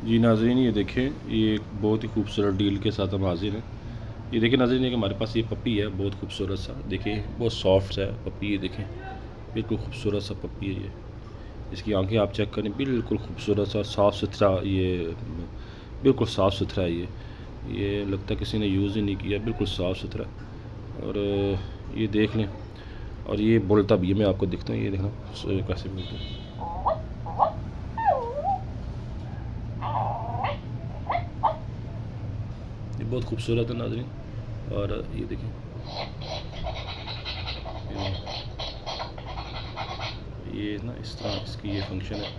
जी नाज़रीन, ये देखें, ये एक बहुत ही खूबसूरत डील के साथ हम हाज़िर हैं। ये देखिए नाज़रीन, कि हमारे पास ये पप्पी है, बहुत खूबसूरत सा। देखिए बहुत सॉफ्ट है पप्पी, ये देखें, बिल्कुल खूबसूरत सा पप्पी है ये। इसकी आंखें आप चेक करें, बिल्कुल खूबसूरत सा साफ़ सुथरा, ये बिल्कुल साफ़ सुथरा है ये लगता है किसी ने यूज़ ही नहीं किया, बिल्कुल साफ़ सुथरा। और ये देख लें, और ये बोलता भी है, मैं आपको दिखता हूँ, ये देखना कैसे बोलता है। ये बहुत खूबसूरत है नाज़रीन। और ये देखें, ये ना इस तरह इसकी ये फंक्शन है।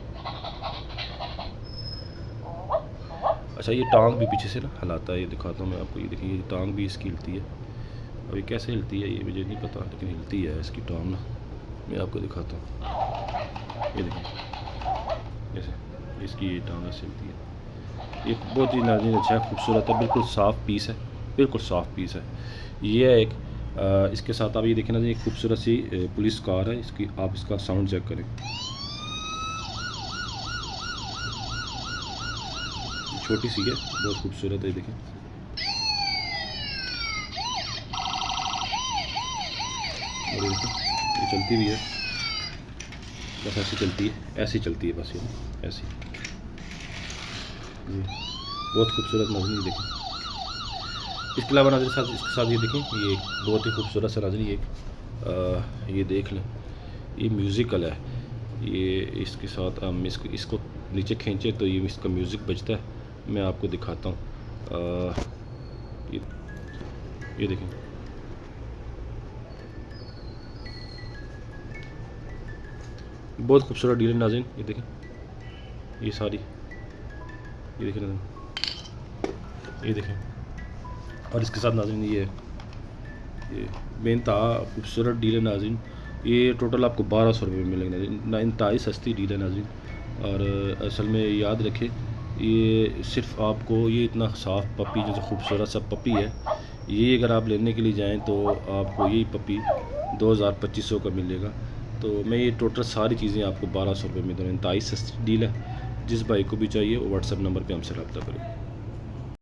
अच्छा, ये टांग भी पीछे से ना हिलाता है, ये दिखाता हूँ मैं आपको। ये देखिए, ये टांग भी इसकी हिलती है। अब ये कैसे हिलती है ये मुझे नहीं पता, लेकिन हिलती है इसकी टांग ना। मैं आपको दिखाता हूँ, ये देखिए जैसे इसकी ये टांग ऐसे हिलती है। ये बहुत ही नाज़रीन अच्छा है, खूबसूरत है, बिल्कुल साफ़ पीस है, बिल्कुल साफ़ पीस है। ये है एक इसके साथ आप ये देखें ना, एक खूबसूरत सी पुलिस कार है इसकी। आप इसका साउंड चेक करें, छोटी सी है, बहुत खूबसूरत है। देखें, और ये देखें, ये चलती भी है, बस ऐसी चलती है, ऐसी चलती है बस, ये ऐसी। ये बहुत खूबसूरत नाज़रीन, देखें। इसके अलावा नाज़रीन साथ इसके साथ ये देखें, ये एक बहुत ही खूबसूरत सा नाज़रीन, ये देख लें, ये म्यूज़िकल है। ये इसके साथ हम इसको नीचे खींचे तो ये इसका म्यूज़िक बजता है। मैं आपको दिखाता हूँ, ये देखें, बहुत खूबसूरत डील है नाज़रीन। ये देखें, ये सारी, ये देखें नाज़रीन, ये देखें। और इसके साथ नाज़रीन ये बेनतहा खूबसूरत डील है नाज़रीन। ये टोटल आपको 1200 रुपये में मिलेंगे नाज़रीन। इंतहाई सस्ती डील है नाज़रीन। और असल में याद रखें, ये सिर्फ आपको ये इतना साफ़ पपी, जो खूबसूरत सा पपी है, ये अगर आप लेने के लिए जाएं तो आपको यही पपी 2200 का मिलेगा। तो मैं ये टोटल सारी चीज़ें आपको 1200 रुपये में दूँ। इंतहाई सस्ती डील है। जिस भाई को भी चाहिए वो व्हाट्सएप नंबर पे हमसे रब्ता करें।